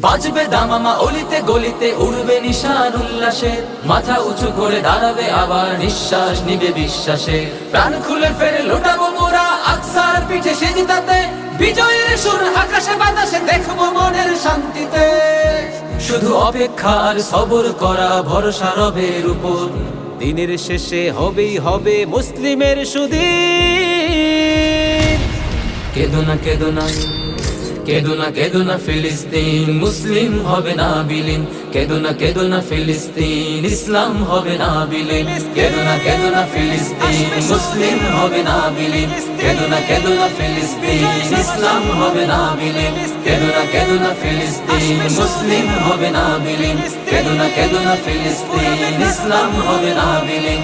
বাজবে দামামা অলিতে গলিতে উড়বে নিশান উল্লাসের, মাথা উঁচু করে দাঁড়াবে আবার নিঃশ্বাস নিবে বিশ্বাসে। প্রাণ খুলে ফেরে লোটাবো মোরা আকসার পিঠে সেজদাতে, বিজয়ের সুর আকাশে বাতাসে দেখবো মনের শান্তিতে। শুধু অপেক্ষা আর সবর করা, ভরসা রবের উপর, দিনের শেষে হবেই হবে মুসলিমের সুদিন। কেঁদো না কেঁদো না কেঁদো না কেঁদো না ফিলিস্তিন, মুসলিম হবে না বিলীন। কেঁদো না কেঁদো না ফিলিস্তিন, ইসলাম হবে না বিলীন। কেঁদো না কেঁদো না ফিলিস্তিন, মুসলিম হবে না বিলীন। কেঁদো না কেঁদো না ফিলিস্তিন, ইসলাম হবে না বিলীন। কেঁদো না কেঁদো না ফিলিস্তিন, মুসলিম হবে না বিলীন। কেঁদো না কেঁদো না ফিলিস্তিন, ইসলাম হবে না বিলীন।